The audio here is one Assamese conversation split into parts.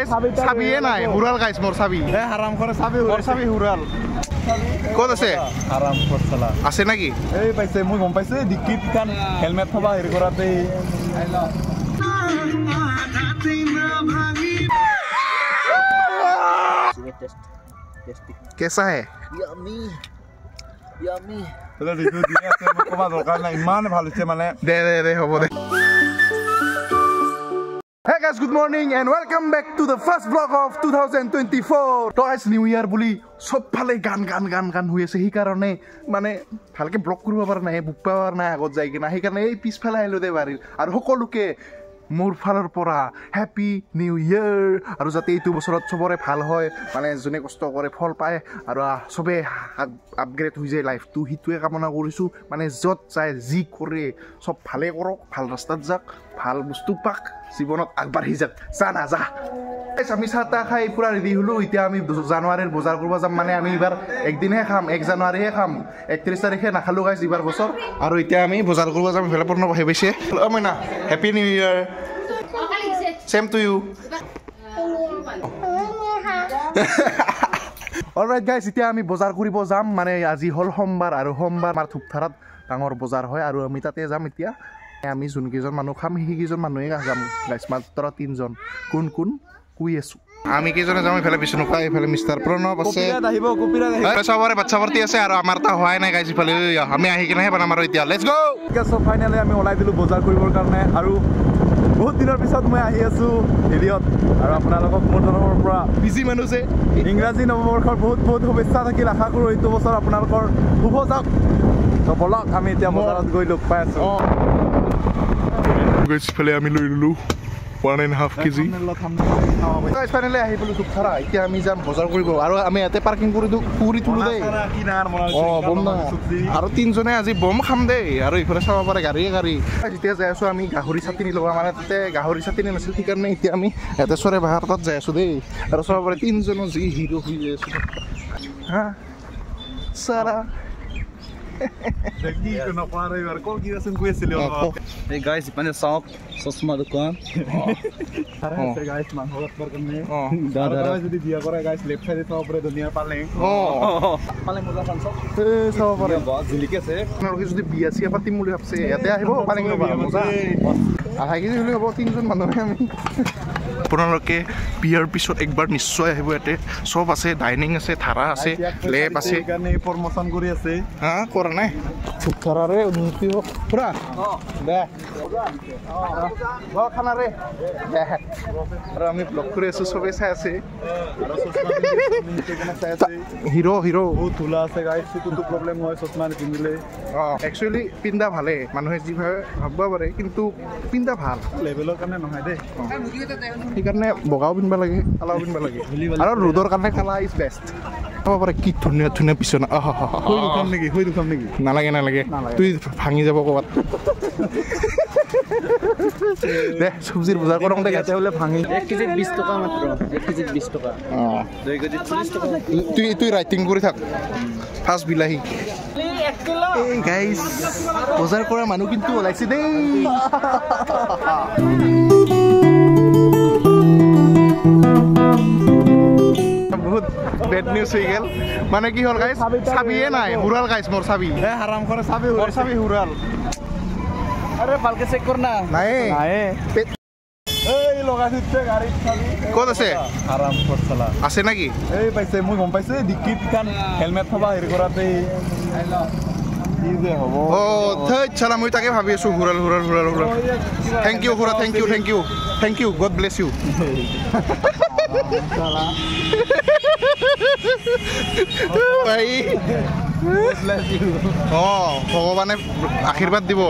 গাইস চাবিয়ে নাই হুৰাল গাইস মোৰ চাবি এ হাৰাম কৰে চাবি হুৰাল ক'ত আছে হারাম করে চালা আছে নাকি এই পাইছে মই গম পাইছে ডিকিট কান হেলমেট থবা হেৰি কৰাতে कैसा है তোলা ৰিভিউ দি আছে মই কবা দৰকাৰ নাই ইমান ভাল হৈছে মানে দে হ'ব দে Hey guys, good morning and welcome back to the first vlog of 2024. To guys, New Year বুলি সব ফালে গান হৈ আছে সেই কাৰণে মানে ভালকে ব্লগ কৰিব পৰা নাই বুক পাৱাৰ নাই আগত যাই কিনা সেই কাৰণে এই পিছফালে আহিলো দে বাৰী আৰু সকলোকে মোৰ ফালৰ পৰা হ্যাপি নিউ ইয়াৰ আৰু যাতে এইটো বছৰত সবৰে ভাল হয় মানে জনে কষ্ট কৰে ফল পায় আৰু সবে আপগ্ৰেড হৈ যায় লাইফটো হিটোৱে কামনা কৰিছো মানে যত যায় যি কৰে সব ভালে কৰক ভাল ৰাস্তাত যাক ভাল বস্তু পাক জীৱনত আগবাঢ়ি যাক জানা যা আমি চাহটা খাই পুৰা ৰেডি হলো এতিয়া আমি জানুৱাৰীৰ বজাৰ কৰিব যাম মানে আমি এবাৰ একদিনহে খাম 1 জানুৱাৰীহে খাম 31 তাৰিখে নাখালো গাইছ এবাৰ বছৰ আৰু এতিয়া আমি বজাৰ কৰিব যাম ভেলাপূৰ্ণ বহে বেছে মইনা happy new year same to you alright guys এতিয়া আমি বজাৰ কৰিব যাম মানে আজি হল সোমবাৰ আৰু সোমবাৰ আমাৰ থুপথাৰত ডাঙৰ বজাৰ হয় আৰু আমি তাতে যাম এতিয়া আমি যোন কেইজন মানুহ খাম সেই কেইজন মানুহে যাম গাইছ মাত্ৰ 3 জন কোন কুই আছো আমি কেইজনে যাম ইফালে বিষ্ণুকা ইফালে মিষ্টাৰ প্ৰণৱ আছে কপিৰাত সবৰে বাচ্চা ভৰ্তি আছে আৰু আমাৰ তা হোৱাই নাই গাইছ ইফালে আমি আহি কিনেহে বনাম আৰু এতিয়া লেটস গো সো ফাইনালি আমি ওলাই দিলো বজাৰ কৰিবৰ কাৰণে আৰু বহুত দিনৰ পিছত মই আহি আছো হেৰিয়ত আৰু আপোনালোকক মোৰ তৰফৰ পৰা বিজি মানুহ যে ইংৰাজী নৱবৰ্ষৰ বহুত শুভেচ্ছা থাকিল আশা কৰোঁ এইটো বছৰ আপোনালোকৰ শুভ যাওক তো বলক আমি এতিয়া বজাৰত গৈ লগ পাই আছো গৈছফালে আমি লৈ ললো 1.5 কেজি গাইছ ফাইনালি আহি বলো দুখৰা এতিয়া আমি যাম বজাৰ কৰিব আৰু আমি ইয়াতে পাৰ্কিং কৰি তুলো দেই বম না আৰু 3 জনে আজি বম খাম দেই আৰু ইফালে চাব পাৰে গাড়ী যেতিয়া যাই আছো আমি গাহৰি চাটনি লবা মানে তাতে গাহৰি চাটনি নাছিল ঠিক কাৰণে এতিয়া আমি ইয়াতে চৰে বাহাৰ তাত যাই আছো দেই আৰু চাব পাৰে 3 জন যি হিৰো হৈ যায় আছো হা সারা দেখি কোন পারে এবার কল কি আছেন কইছিল এই গাইস মানে সব চশমা দোকান আরে গাইস মাংস কাটবার কারণে দাদা যদি দিয়া করে গাইস লেফট সাইডে সব পরে দুনিয়া পালে পালে মজা পান সব সব পরে বহুত জিলিকে আছে আপোনালোকে যদি বিয়া চিয়া পাতিম বুলি ভাবছে ইয়াতে আহিব পালে মজা আহা কি হলে হ'ব 3 জন মানুহে আমি আপোনালোকে বিয়াৰ পিছত একবাৰ নিশ্চয় আহিব ইয়াতে সব আছে ডাইনিং আছে থাৰা আছে লেপ আছে কাৰণে প্ৰমোশন কৰি আছে হা কৰা নাই ফুটৰাৰে উন্নতি হ'ব পুৰা দে খানা ৰে আৰু আমি ব্লগ কৰি আছো সবে চাই আছে হিৰো বহুত ধুলা আছে গাইছ কোনো প্ৰব্লেম নহয় চশমা নিপিন্ধিলে একচুৱেলি পিন্ধা ভালে মানুহে যি ভাববা পাৰে কিন্তু পিন্ধা ভাল লেভেলৰ কাৰণে নহয় দেই সেইকাৰণে বগাও পিন্ধিব লাগে কালাও পিন্ধিব লাগে আৰু ৰ'দৰ কাৰণে কালা ইজ বেষ্ট হ'ব পাৰে কি ধুনীয়া বিচনা হৈ দুখাম নেকি নালাগে তুই ভাঙি যাব ক'ৰবাত দে চব্জিৰ বজাৰ কৰং দে গাতে হ'লে ভাঙি 1 কেজি 20 টকা মাত্ৰ 1 কেজি 20 টকা 2 কেজি 40 টকা তুই ৰাইটিং কৰি থাক ফাৰ্ষ্ট বিলাহী এই গাইছ বজাৰ কৰা মানুহ কিন্তু ওলাইছে দেই বহুত বেড নিউজ হৈ গেল মানে কি হ'ল গাইছ চাবিয়ে নাই হুৰাল গাইছ মোৰ চাবি এ হাৰাম কৰে চাবি হুৰাল আৰে ভালকে চেক কৰ না নাই এই লগা দিতে গাড়ী চাবি ক'ত আছে হারাম করে চালা আছে নাকি এই পাইছে মই গম পাইছে ডিকিট কান হেলমেট থবা হেৰি কৰাতে ইজে হ'ব থৈ চালা মই তাকে ভাবি আছো হুৰাল থ্যাংক ইউ হুৰা thank you God bless you চালা ভাই ভগৱানে আশীৰ্বাদ দিব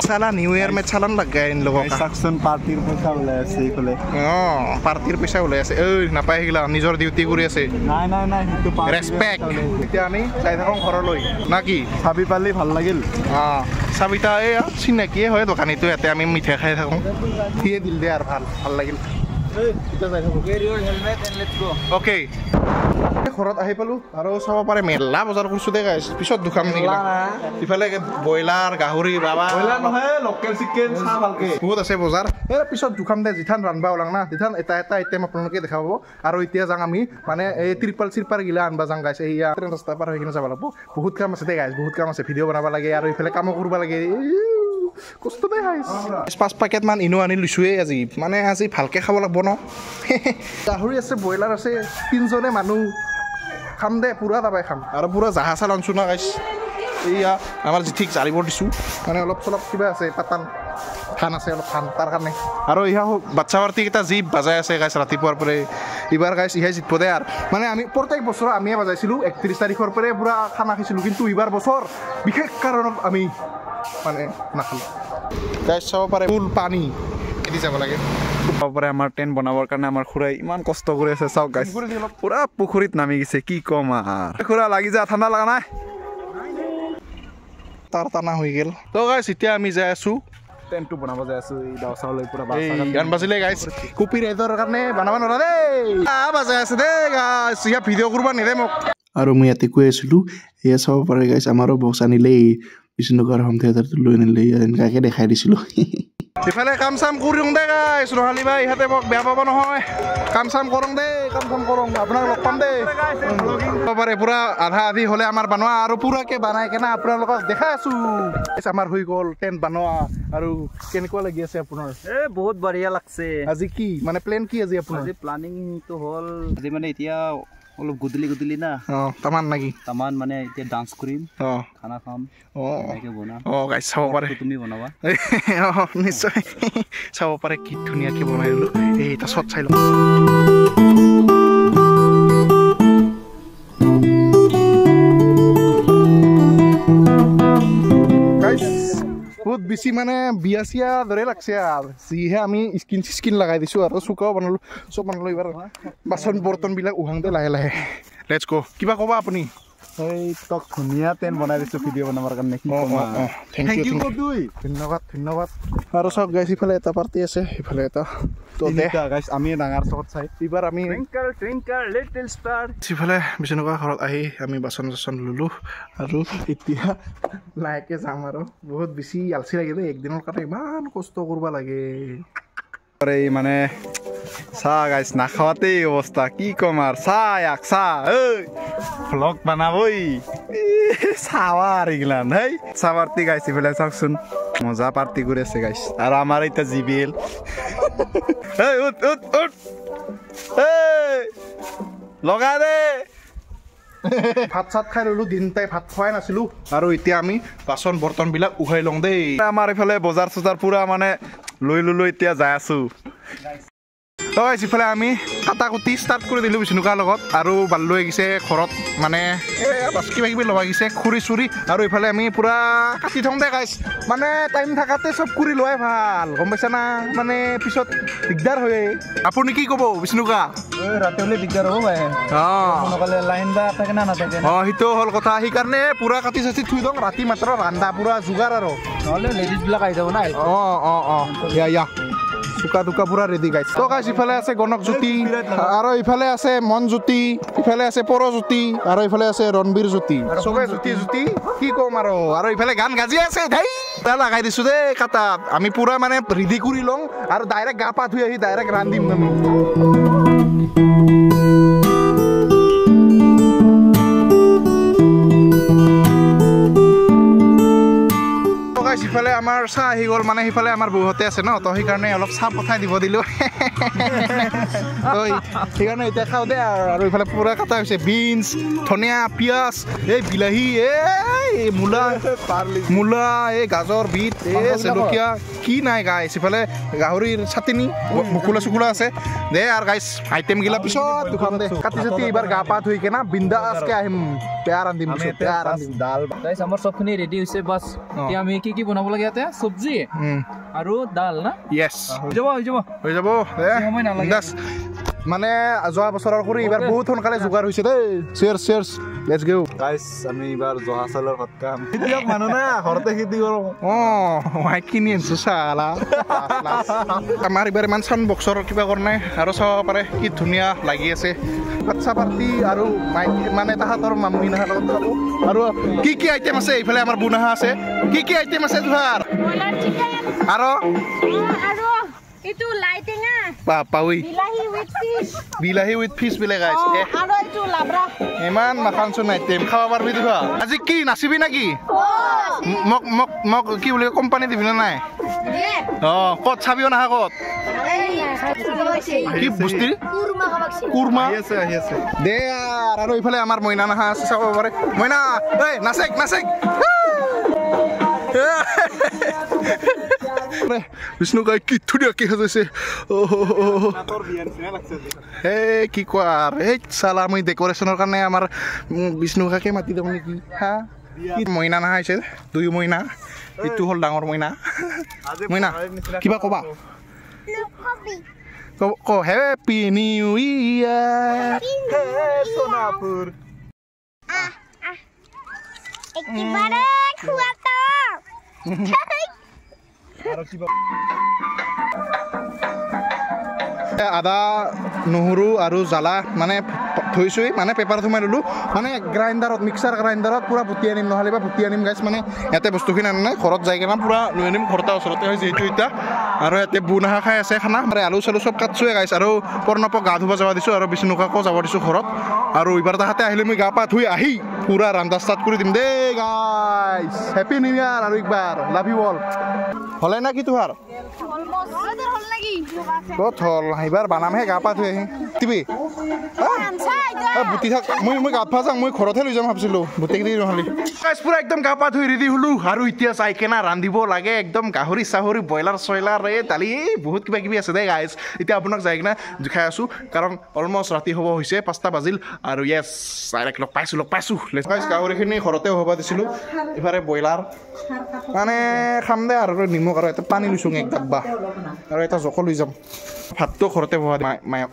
চালা নিউ ইয়াৰ মে চালান লাগে ইন লোক সাকশন পাৰ্টিৰ পয়সা ওলাই আছে ইফালে পাৰ্টিৰ পইচা ওলাই আছে ঐ নাপাই গিলা নিজৰ ডিউটি কৰি আছে নাই সেইটো ৰেসপেক্ট এতিয়া আমি যাই থাকোঁ ঘৰলৈ না কি চাবি পালি ভাল লাগিল চাবিতা এই চিনাকিয়ে হয় দোকানীটো ইয়াতে আমি মিঠাই খাই থাকোঁ সিয়ে দিল দে আৰু ভাল লাগিল অ'কে ঘৰত আহি পালোঁ আৰু চাব পাৰে মেলা বজাৰ কৰিছোঁ দে গাইছ পিছত দুখাম নেকিলা ইফালে ব্ৰইলাৰ গাহৰি বাবা লোকেল চিকেন চাহ ভালকে বহুত আছে বজাৰ এই পিছত দুখাম দে যিথান ৰান্ধবা ওলাং না যিথান এটা আইটেম আপোনালোকে দেখা পাব আৰু এতিয়া যাং আমি মানে এই ত্ৰিপাল চিৰপাৰ গিলা আনবা যাং গাইছ এইয়া ট্ৰেইন ৰাস্তা পাৰ হৈ কিনে যাব লাগিব বহুত কাম আছে দে গাইছ বহুত কাম আছে ভিডিঅ' বনাব লাগে আৰু ইফালে কামো কৰিব লাগে কষ্ট দে গাইছ 5 পেকেটমান ইনো আনি লৈছোঁৱেই আজি মানে আজি ভালকৈ খাব লাগিব ন গাহৰি আছে ব্ৰইলাৰ আছে 3জনে মানুহ খাম দে পুৰা দাবাই খাম আৰু পুৰা জাহা চাল আনছোঁ না গাইছ এইয়া আমাৰ জিঠিক জাৰিব দিছোঁ মানে অলপ চলপ কিবা আছে পাতান ধান আছে অলপ ধান তাৰ কাৰণে আৰু ইহা বাচ্চা পাৰ্টিকেইটা যি বাজাই আছে গাইছ ৰাতিপুৱাৰ পৰাই এইবাৰ গাইছ ইহাই জিতব দে আৰু মানে আমি প্ৰত্যেক বছৰ আমিয়ে বাজাইছিলোঁ 31 তাৰিখৰ পৰাই পুৰা খানা খাইছিলোঁ কিন্তু এইবাৰ বছৰ বিশেষ কাৰণত আমি মানে নাখালোঁ গাইছ চাব পাৰে ফুল পানী এদি যাব লাগে পাৰে আমাৰ টেণ্ট বনাবৰ কাৰণে আমাৰ খুৰাই ইমান কষ্ট কৰি আছে চাওক গাইছ পুৰা পুখুৰীত নামি গৈছে কি ক'ম আৰু খুৰা লাগি যা ঠাণ্ডা লগা নাই তাৰ টানা হৈ গ'ল তো গাইছ এতিয়া আমি যাই আছোঁ টেণ্টটো বনাব যাই আছোঁ এই দাও চাউলৈ পুৰা গান বাজিলে গাইছ কপি ৰাইটৰ কাৰণে বনাব নোৱাৰা দেই বাজাই আছে দেই গাইছ ইয়া ভিডিঅ' কৰিব নিদে মোক আৰু মই ইয়াতে কৈ আছিলোঁ এয়া চাব পাৰে গাইছ আমাৰো বক্স আনিলেই বিষ্ণুকৰ হোম থিয়েটাৰটো লৈ আনিলে এনেকুৱাকৈ দেখাই দিছিলোঁ ইফালে কাম চাম কৰিম দে গাইছ ৰহালি ভাই ইহঁতে মোক বেয়া পাব নহয় কাম চাম কৰোঁ দেই কাম চাম কৰোঁ আপোনাক লগ পাম দেই পাৰে পুৰা আধা আধি হ'লে আমাৰ বনোৱা আৰু পুৰাকৈ বনাই কেনে আপোনালোকক দেখাই আছোঁ আমাৰ হৈ গ'ল টেণ্ট বনোৱা আৰু কেনেকুৱা লাগি আছে আপোনাৰ বহুত বঢ়িয়া লাগছে আজি কি মানে প্লেন কি আজি আপোনাৰ আজি প্লানিংটো হ'ল আজি মানে এতিয়া অলপ গধূলি না তামান নাকি তামান মানে এতিয়া ডান্স কৰিম খানা খাম বনাম গাইছ চাব পাৰে তুমি বনাবা নিশ্চয় চাব পাৰে কি ধুনীয়াকৈ বনাই দিলোঁ এই এটা শ্বট চাই লওঁ বহুত বেছি মানে বিয়া চিয়া দৰে লাগছে আৰু যিহে আমি স্কিন লগাই দিছোঁ আৰু চুকাও বনালোঁ চব বনালোঁ এইবাৰ বাচন বৰ্তনবিলাক উহাং দে লাহে লাহে লেটছ গো কিবা ক'বা আপুনি এই তক ধুনীয়া টেণ্ট বনাই দিছোঁ ভিডিঅ' বনাবৰ কাৰণে থেংক ইউ ধন্যবাদ ধন্যবাদ আৰু চব গাইছ ইফালে এটা পাৰ্টি আছে ইফালে এটা গাইছ আমি ডাঙৰ চকত চাই এইবাৰ আমি সিফালে বিষ্ণুকা ঘৰত আহি আমি বাচন চাচন ল'লোঁ আৰু এতিয়া লাহেকৈ যাম আৰু বহুত বেছি আলচি লাগিলে একদিনৰ কাৰণে ইমান কষ্ট কৰিব লাগে এই মানে চাহ গাইছ নাখাওঁতেই অৱস্থা কি ক'ম আৰু চাহ ভ্লগ বনাবই চাৱা আৰু এইগিলান হেই চাহ পাৰ্টি গাইছ এইফালে চাওকচোন মজা পাৰ্টি কৰি আছে গাইছ আৰু আমাৰ এতিয়া জিবিএল লগা দে ভাত চাত খাই ল'লোঁ দিনটাই ভাত খোৱাই নাছিলোঁ আৰু এতিয়া আমি বাচন বৰ্তনবিলাক উহাই লওঁ দেই আমাৰ এইফালে বজাৰ চজাৰ পুৰা মানে লৈ ল'লোঁ এতিয়া যাই আছোঁ ইফালে আমি কাটা কুটি ষ্টাৰ্ট কৰি দিলোঁ বিষ্ণুকাৰ লগত আৰু বাল লৈ গৈছে ঘৰত মানে বাছ কিবা কিবি লগাই গৈছে খুৰি চুৰি আৰু ইফালে আমি পূৰা কাটি থওঁ দে গাইছ মানে টাইম থকাতে চব কৰি লোৱাই ভাল গম পাইছা না মানে পিছত দিগদাৰ হয় আপুনি কি ক'ব বিষ্ণুকা ৰাতি হ'লে দিগদাৰ হ'ব লাইন বা থাকে না নাথাকে সেইটো হ'ল কথা সেইকাৰণে পূৰা কাটি চাটি থৈ দিওঁ ৰাতি মাত্ৰ ৰান্ধা পূৰা যোগাৰ আৰু নহ'লে লেডিজবিলাক আহি যাব না ইয়া চুকা টুকা পুৰা ৰেডি গাইছ তো গাইছ ইফালে আছে গণক জ্যোতি আৰু ইফালে আছে মন জ্যোতি ইফালে আছে পৰজ্যোতি আৰু ইফালে আছে ৰণবীৰ জ্যোতি চবে জ্যোতি কি ক'ম আৰু ইফালে গান গাজি আছে লগাই দিছোঁ দেই কাটাত আমি পুৰা মানে ৰেডি কৰি লওঁ আৰু ডাইৰেক্ট গা পা ধুই আহি ডাইৰেক্ট ৰান্ধিম আমি সিফালে আমাৰ চাহ আহি গ'ল মানে সিফালে আমাৰ বৌহঁতে আছে ন তো সেইকাৰণে অলপ চাহ পঠাই দিব দিলোঁ সেইকাৰণে এতিয়া খাওঁ দে আৰু ইফালে পূৰা কটা হৈছে বিনছ ধনিয়া পিঁয়াজ এই বিলাহী এই মূলা এই গাজৰ বিট এই জলকীয়া কি নাই গাইছ ইফালে গাহৰিৰ চাটনি মুকুলা চুকুলা আছে দে আৰু গাইছ আইটেমগিলা পিছত দুখন দে কাটি চাটি এইবাৰ গা পা ধুই কেনা বিন্দাছকৈ আহিম বেয়া ৰান্ধিম দাল গাইছ আমাৰ চবখিনি ৰেডি হৈছে বাছ এতিয়া আমি কি বনাব লাগে ইয়াতে চব্জি আৰু দাল না ইয়েছ হৈ যাব মানে যোৱা বছৰৰ কৰি এইবাৰ বহুত সোনকালে যোগাৰ হৈছে দেই চিয়াৰ্ছ চিয়াৰ্ছ লেটছ গো গাইছ আমি এইবাৰ জহা চাউলৰ ভাত খাম খেতিয়ক মানুহ না ঘৰতে খেতি কৰোঁ মই কিনি আনিছোঁ চালা আমাৰ এইবাৰ ইমান চাউণ্ড বক্সৰ কিবা কৰা নাই আৰু চাব পাৰে কি ধুনীয়া লাগি আছে বাচ্চা পাৰ্টি আৰু মানে তাহাঁতৰ মামীনাহাৰ লগত খাব আৰু কি কি আইটেম আছে এইফালে আমাৰ বুনাহা আছে কি কি আইটেম আছে তোমাৰ আৰু itu lighting-nya. Papawi. Bilahi with fish bile guys. Ada itu labra. Iman makan sun item. Khawa parbi diba. Aji ki nasibi naki? Mok ki bole company dibi na nai? Oh, kot sabio na kot. Ki busti? Kurma. Yes sir. De yaar aro ifale amar moina na ha sabo pare. Moina, hey, nasek. Bishnu গাই কি ধুনীয়া কি হৈছে এই কি কোৱা এই চালা মই ডেকৰেশ্যনৰ কাৰণে আমাৰ বিষ্ণু কাকে মাতি দিওঁ নেকি হা মইনা নাহা হৈছে 2 মইনা এইটো হ'ল ডাঙৰ মইনা কিবা ক'বা ক হেপী নিউ ইয়াৰ সোনাপুৰ একেবাৰে খুয়াতো আদা নহৰু আৰু জ্বালা মানে থৈছোঁ মানে পেপাৰত সোমাই ল'লোঁ মানে গ্ৰাইণ্ডাৰত মিক্সাৰ গ্ৰাইণ্ডাৰত পূৰা ভুটি আনিম নহ'লে বা ভুটি আনিম গাইছ মানে ইয়াতে বস্তুখিনি আনি নাই ঘৰত যাই কিনে পূৰা লৈ আনিম ঘৰতে ওচৰতে হয় যিহেতু এতিয়া আৰু ইয়াতে বুনাহা খাই আছে খানা মানে আলু চালু চব কাটছোৱে গাইছ আৰু প্ৰণৱক গা ধুব যাব দিছোঁ আৰু বিষ্ণুকাকো যাব দিছোঁ ঘৰত আৰু এইবাৰ তাহাঁতে আহিলে মই গা পা ধুই আহি পূৰা ৰান্ধা ষ্টাৰ্ট কৰি দিম দেই গাইছ হেপী নিউ ইয়াৰ আৰু একবাৰ লাভ ইউ অল হ'লে না কি তোমাৰ ক'ত হ'ল এইবাৰ বানামহে গা পা ধুই আহি টিভি বুটি থাক মই গা পা যাওঁ মই ঘৰতহে লৈ যাম ভাবিছিলোঁ বুটিকেইটি নহ'লে পূৰা একদম গা পা ধুই ৰেডি হ'লোঁ আৰু এতিয়া চাই কেনা ৰান্ধিব লাগে একদম গাহৰি চাহৰি ব্ৰইলাৰ চইলাৰ এই দালি বহুত কিবা কিবি আছে দেই গাইজ এতিয়া আপোনাক যাই কিনে জোখাই আছোঁ কাৰণ অলমষ্ট ৰাতি হ'ব হৈছে 5টা বাজিল আৰু য়েছ ডাইৰেক্ট লগ পাইছোঁ গাহৰিখিনি ঘৰতে হ'ব দিছিলোঁ ইফালে ব্ৰইলাৰ মানে খাম দে আৰু নিমখ আৰু এটা পানী লৈছোঁ এক ডাব্বা আৰু এটা জক লৈ যাম ভাতটো ঘৰতে বহাই দিম মায়ক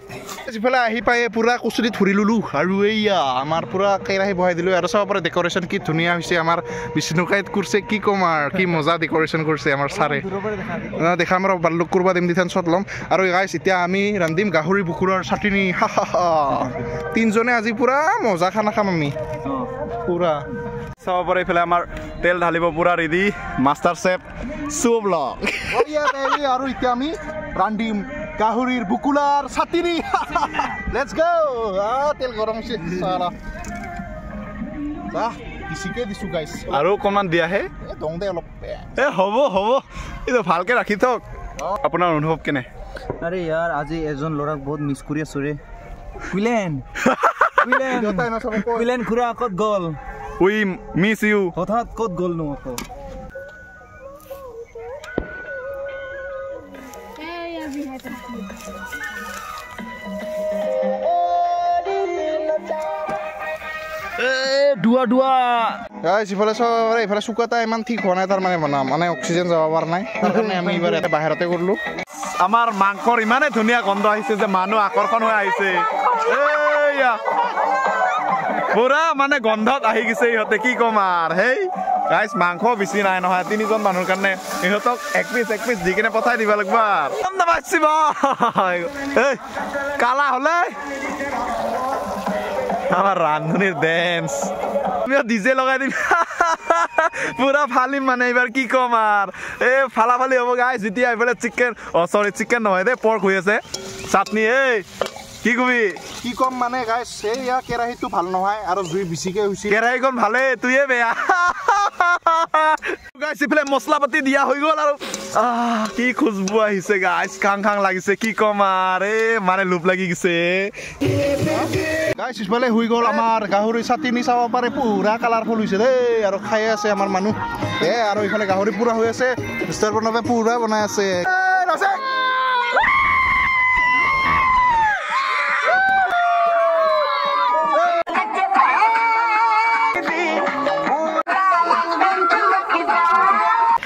যিফালে আহি পাই পূৰা কচুৰি ধৰি ল'লোঁ আৰু এইয়া আমাৰ পূৰা কেৰাহী বহাই দিলোঁ আৰু চাব পাৰে ডেকৰেশ্যন কি ধুনীয়া হৈছে আমাৰ বিষ্ণুকাইত কৰিছে কি ক'ম আৰু কি মজা ডেকৰেশ্যন কৰিছে আমাৰ ছাৰে দেখাম আৰু বাল্লুক কৰিব দিম দিঠান চত ল'ম আৰু গাইছ এতিয়া আমি ৰান্ধিম গাহৰি বুকুৰৰ চাটনি তিনিজনে আজি পূৰা মজা খানা খাম আমি পূৰা চাব পাৰে এইফালে আমাৰ তেল ঢালিব পূৰা ৰেডি মাষ্টাৰ চেফ চুব লগ আৰু এতিয়া আমি ৰান্ধিম গাহৰিৰ বুকুলাৰ চাটনি লেটছ গো তেল গৰম হৈছে বেছিকৈ দিছোঁ গাইছ আৰু অকণমান দিয়াহে দং দে অলপ হ'ব এইটো ভালকৈ ৰাখি থওক আপোনাৰ অনুভৱ কেনে আৰে ইয়াৰ আজি এজন ল'ৰাক বহুত মিছ কৰি আছোঁ ৰে কুইলেন খুৰা ক'ত গ'ল উই মিছ ইউ হঠাৎ ক'ত গ'লনো আকৌ ইফালে চুকাটা ইমান ঠিক হোৱা নাই তাৰমানে বনাম মানে অক্সিজেন যাব পৰা নাই তাৰ কাৰণে আমি এইবাৰ ইয়াতে বাহিৰতে কৰিলোঁ আমাৰ মাংসৰ ইমানে ধুনীয়া গন্ধ আহিছে যে মানুহ আকৰ্ষণ হৈ আহিছে এইয়া পুৰা মানে গন্ধত আহি গৈছে ইহঁতে কি ক'ম আৰু হেই গাইছ মাংস বেছি নাই নহয় 3জন মানুহৰ কাৰণে ইহঁতক এক পিচ দি কিনে পঠাই দিব লাগিব এই কালা হ'লে আমাৰ ৰান্ধনীৰ ডেন্স ডিজে লগাই দিম পুৰা ফালিম মানে এইবাৰ কি ক'ম আৰু এই ফালি হ'ব গাইছ যেতিয়া এইফালে চিকেন নহয় দেই পৰ্ক হৈ আছে চাটনি এই কি কবি কি ক'ম মানে গাইছ এয়া কেৰাহীটো ভাল নহয় আৰু জুই বেছিকৈ হৈছে কেৰাহীখন ভালেই তুইয়ে বেয়া গাইছ এইফালে মছলা পাতি দিয়া হৈ গ'ল আৰু কি খুচবু আহিছে গাইছ খাং লাগিছে কি ক'ম আৰু এই মানে লোভ লাগি গৈছে গাইছ ইফালে হৈ গ'ল আমাৰ গাহৰি চাটনি চাব পাৰে পুৰা কালাৰফুল হৈছে দেই আৰু খাই আছে আমাৰ মানুহ আৰু ইফালে গাহৰি পুৰা হৈ আছে মিষ্টাৰ প্ৰণৱে পুৰা বনাই আছে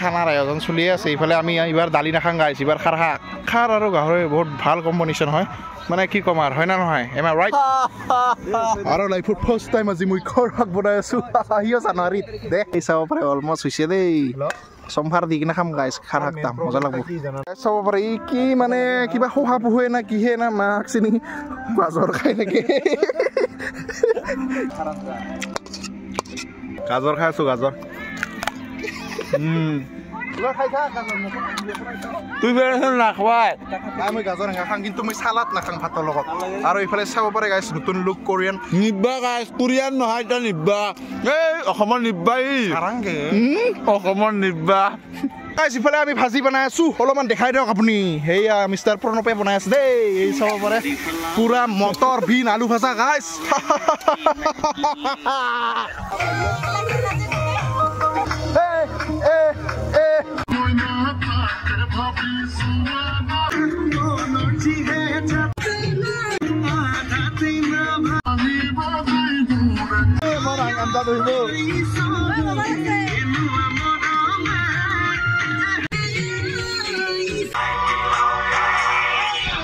খানাৰ আয়োজন চলি আছে ইফালে আমি এইবাৰ দালি নাখাং গাইছ এইবাৰ খাৰ শাক খাৰ আৰু গাহৰি বহুত ভাল কম্বিনেশ্যন হয় মানে কি ক'ম আৰু হয় না নহয় এম আই ৰাইট আৰু লাইফত ফাৰ্ষ্ট টাইম আজি মই খৰ শাক বনাই আছোঁ আহিও জানুৱাৰীত দে চাব পাৰে অলমষ্ট হৈছে দেই চম্ভাৰ দি কিনে খাম গাইছ খাৰ শাক দাম মজা লাগব চাব পাৰে ই কি মানে কিবা শোহা পোহে না কিহে না মাক চিনি গাজৰ খাই থাকে গাজৰ খাই আছোঁ গাজৰ তুই বেৰেচোন নাখাৱাই মই গাজৰ নাখাওঁ কিন্তু মই চালাড নাখাওঁ ভাতৰ লগত আৰু এইফালে চাব পাৰে গাইছ নতুন লুক কোৰিয়ান নিব্বা গাইছ কোৰিয়ান নহয় এতিয়া নিব্বা এই অসমৰ নিব্বা অসমৰ নিব্বা গাইছ ইফালে আমি ভাজি বনাই আছোঁ অলপমান দেখাই দিয়ক আপুনি সেয়া মিষ্টাৰ প্ৰণৱে বনাই আছে দেই এই চাব পাৰে পুৰা মটৰ বিন আলু ভাজা গাইছ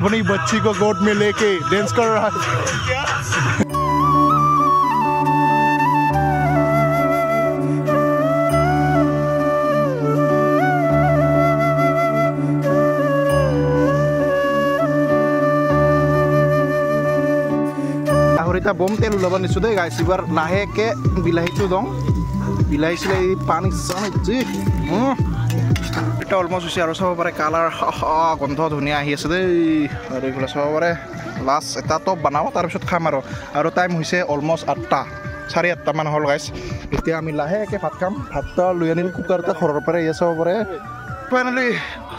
अपनी बच्ची को गोद में लेके डांस कर रहा है ahorita bom tel laban isu deh guys ibar lahe ke bilahi tu dong bilahi sile pani sana ji এটা অলমষ্ট হৈছে আৰু চাব পাৰে কালাৰ গন্ধ ধুনীয়া আহি আছে দেই আৰু এইফালে চাব পাৰে লাষ্ট এটা টপ বনাব তাৰপিছত খাম আৰু টাইম হৈছে অলমষ্ট 8টা 8:30 মান হ'ল গাইছ এতিয়া আমি লাহেকৈ ভাত খাম ভাতটা লৈ আনিল কুকাৰতে ঘৰৰ পৰা ইয়ে চাব পাৰে ফাইনেলি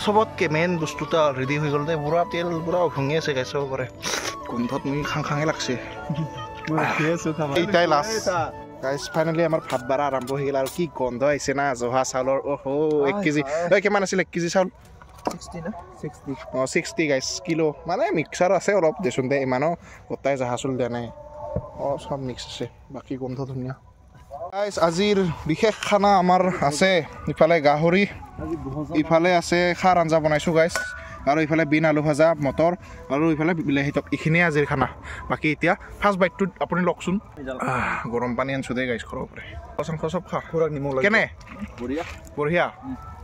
চবতকৈ মেইন বস্তুটা ৰেডি হৈ গ'ল দে পুৰা তেল পুৰা ঘুঙি আছে গাইছ চাব পাৰে গোন্ধত মই খাং লাগছে এইটাই লাষ্ট গাইছ ফাইনেলি আমাৰ ভাত বাৰা আৰম্ভ হৈ গ'ল আৰু কি গন্ধ আহিছে না জহা চাউলৰ অ'হো 1 কেজি কিমান আছিল 1 কেজি চাউল 60 গাইছ কিলো মানে মিক্সাৰ আছে অলপ দেচোন দে ইমানো গোটাই জহা চাউল দিয়া নাই সব মিক্স আছে বাকী গন্ধ ধুনীয়া গাইছ আজিৰ বিশেষ খানা আমাৰ আছে ইফালে গাহৰি ইফালে আছে খাৰ আঞ্জা বনাইছোঁ গাইছ আৰু ইফালে বিন আলু ভাজা মটৰ আৰু ইফালে বিলাহী টক এইখিনিয়ে আজিৰ খানা বাকী এতিয়া ফাৰ্ষ্ট বাইটটোত আপুনি লওকচোন গৰম পানী আনিছোঁ দেই গাইছ ঘৰৰ পৰা চব খা কেনে বঢ়িয়া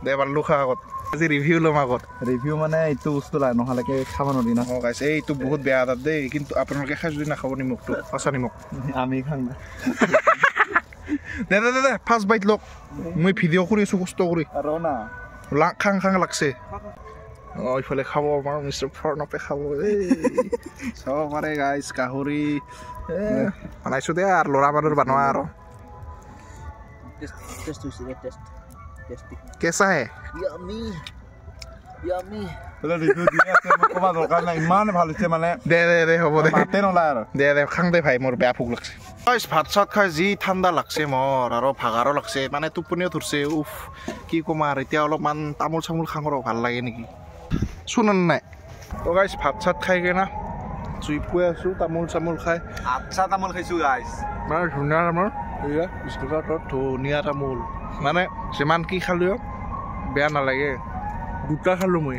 দে বাল্লু খা আগত আজি ৰিভিউ ল'ম আগত ৰিভিউ মানে এইটো বস্তু নহ'লেকে খাব নোৱাৰি না গাইছ এইটো বহুত বেয়া তাত দেই কিন্তু আপোনালোকে খাই যদি নাখাব নিমখটো সঁচা নিমখ আমি খাম দে ফাৰ্ষ্ট বাইট লওক মই ভিডিঅ' কৰি আছোঁ কষ্ট কৰি আৰু না খাং লাগছে ইফালে খাব আমাৰ মিষ্টাৰ প্ৰণৱে খাব চাব পাৰে গাইছ গাহৰি বনাইছোঁ দে আৰু ল'ৰা মানুহৰ বনোৱা আৰু কেঁচা হে ইমান ভাল হৈছে মানে দে হ'ব দে নোলায় আৰু দে খাং দে ভাই মোৰ বেয়া ভোক লাগছে ভাত চাত খাই যি ঠাণ্ডা লাগছে মোৰ আৰু ভাগাৰো লাগছে মানে টোপনিও ধৰিছে উফ কি ক'ম আৰু এতিয়া অলপমান তামোল চামোল খাওঁ আৰু ভাল লাগে নেকি শুনন নাই তো গাইছ ভাত চাত খাই কিনে জুই পুৱাই আছোঁ তামোল চামোল খাই আচ্ছা তামোল খাইছোঁ গাইছ মানে ধুনীয়া তামোল এয়া বিস্কুটৰ ধুনীয়া তামোল মানে যিমান কি খালেও বেয়া নালাগে দুটা খালোঁ মই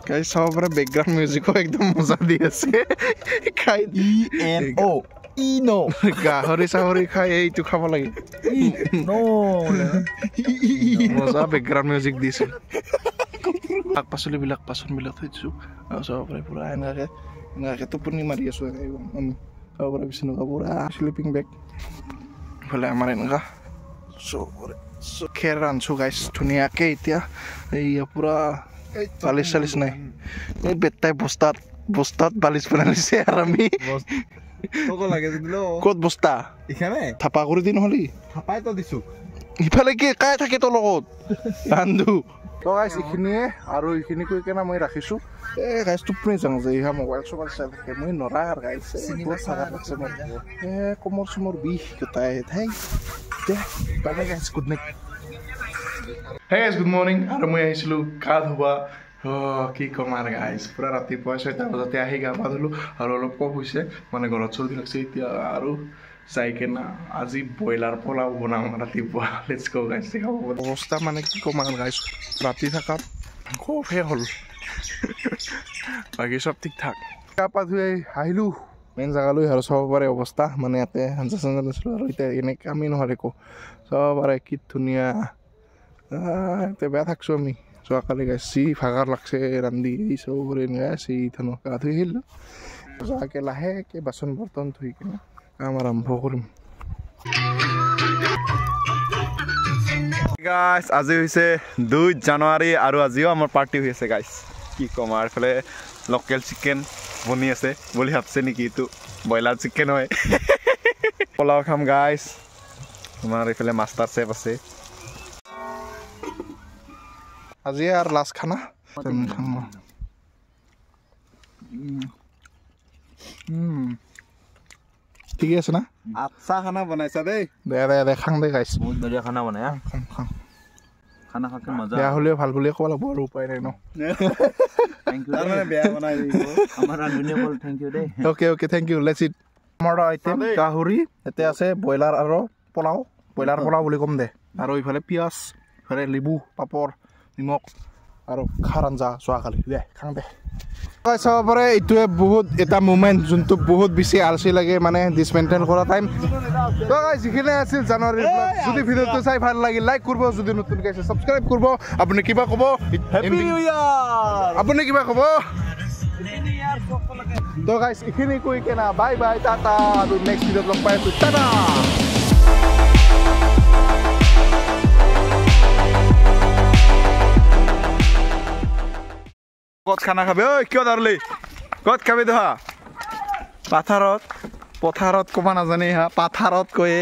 গাইছ চাব পাৰে বেকগ্ৰাউণ্ড মিউজিকো একদম মজা দি আছে খাই গাহৰি চাহৰি খাই এইটো খাব লাগে মজা বেকগ্ৰাউণ্ড মিউজিক দিছে শাক পাচলিবিলাক পাচনবিলাক থৈ দিছোঁ আৰু চাব পাৰে পুৰা এনেকৈ টোপনি মাৰি আছোঁ চাব পাৰে বিচনাকা পুৰা শ্লিপিং বেগ ইফালে আমাৰ এনেকুৱা খেৰ ৰান্ধছোঁ গাইছ ধুনীয়াকৈ এতিয়া এইয়া পুৰা বালিচ চালিচ নাই এই বেটাই বস্তাত বালিচ বনাই লৈছে আৰু আমি ক'ত বস্তা থাপা কৰি দি নহ'লি থাপাইতো দিছোঁ ইফালে কি কাই থাকে তোৰ লগত বান্ধু তো গাইছ এইখিনিয়ে আৰু এইখিনি কৈ কেনে মই ৰাখিছোঁ এই গাইছ টোপনি যাওঁ যে ইহা মোবাইল চোবাইল চাই থাকে মই নৰা আৰু গাইছ বহুত চাগাত লাগছে মোৰ কোমৰ চোমৰ বিষ গোটাই থেংক দে বাই গাইছ গুড নাইট হে গাইছ গুড মৰ্ণিং আৰু মই আহিছিলোঁ গা ধুবা কি ক'ম আৰু গাইছ পুৰা ৰাতিপুৱা 6টা বজাতে আহি গা পা ধুলোঁ আৰু অলপ কম হৈছে মানে ঘৰত চলি লাগছে এতিয়া আৰু যাই কেনে আজি ব্ৰইলাৰ পোলাও বনাওঁ ৰাতিপুৱা লেটছ গো গাইছ অৱস্থা মানে কি ক'ম আৰু গাইছ ৰাতি থকাত খুবহে হ'ল বাকী সব ঠিক ঠাক গা পা ধুই আহিলোঁ মেইন জেগালৈ আৰু চাব পাৰে অৱস্থা মানে ইয়াতে হাঞ্জা চাঞ্জা নাছিলোঁ আৰু এতিয়া এনেকৈ কামেই নহয় একো চাব পাৰে কি ধুনীয়া এতিয়া বেয়া থাকছোঁ আমি যোৱাকালি গাইছি ভাগাৰ লাগছে ৰান্ধি এই চবৰে এনেকৈ আছে ইথানো গা ধুই আহিলোঁ যোৱাকৈ লাহেকৈ বাচন বৰ্তন ধুই কিনে কাম আৰম্ভ কৰিম গাইছ আজি হৈছে 2 জানুৱাৰী আৰু আজিও আমাৰ পাৰ্টি হৈ আছে গাইছ কি ক'ম আৰু এইফালে লোকেল চিকেন বনি আছে বুলি ভাবছে নেকি এইটো ব্ৰইলাৰ চিকেন হয় পোলাও খাম গাইছ আমাৰ এইফালে মাষ্টাৰ চেফ আছে আজি আৰু লাষ্ট খানা ঠিকে আছে না আচ্ছা খানা বনাইছা দেই দে খাং দে গাইছ বহুত বঢ়িয়া খানা বনাই খাং খানা খাকে মজা বেয়া হ'লেও ভাল বুলিয়ে ক'ব লাগিব আৰু উপায় নাই ন থেংক ইউ তাৰমানে বেয়া বনাই আমাৰ ৰান্ধনীয়ে ক'ল থেংক ইউ দেই okay thank you let's eat আমাৰ আইটেম গাহৰি ইয়াতে আছে ব্ৰইলাৰ আৰু পোলাও ব্ৰইলাৰ পোলাও বুলি ক'ম দে আৰু ইফালে পিঁয়াজ ইফালে লেবু পাপৰ নিমখ আৰু খাৰ আঞ্জা যোৱাকালি দে খাং দে চাব পাৰে এইটোৱে বহুত এটা মুমেণ্ট যোনটো বহুত বেছি আলচি লাগে মানে ডিছমেণ্টেল কৰা টাইম যিখিনি আছিল জানুৱাৰীৰ যদি ভিডিঅ'টো চাই ভাল লাগিল লাইক কৰিব যদি নতুনকৈ আছে ছাবস্ক্ৰাইব কৰিব আপুনি কিবা ক'ব আপুনি কিবা ক'ব তো গাইছ এইখিনি কৈ কেনা বাই বাই টাটা আৰু নেক্সট ভিডিঅ'ত লগ পাই আছোঁ টাটা ক'ত খানা খাবি ঐ কিয় দাৰলি ক'ত খাবি দহা পথাৰত ক'ব নাজানে হা পাথাৰত কয়ে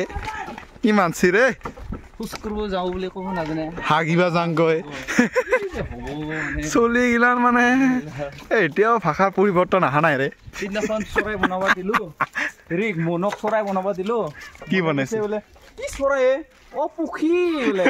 কি মানছি ৰে খোজ কৰিব যাওঁ বুলি ক'ব নাজানে হাগিবা যাং কয় চলি গিলাৰ মানে এতিয়াও ভাষাৰ পৰিৱৰ্তন অহা নাই ৰে সিদিনাখন চৰাই বনাব দিলোঁ হেৰি মনক চৰাই বনাব দিলোঁ কি বনাইছে বোলে কি চৰাই অ পুখী বোলে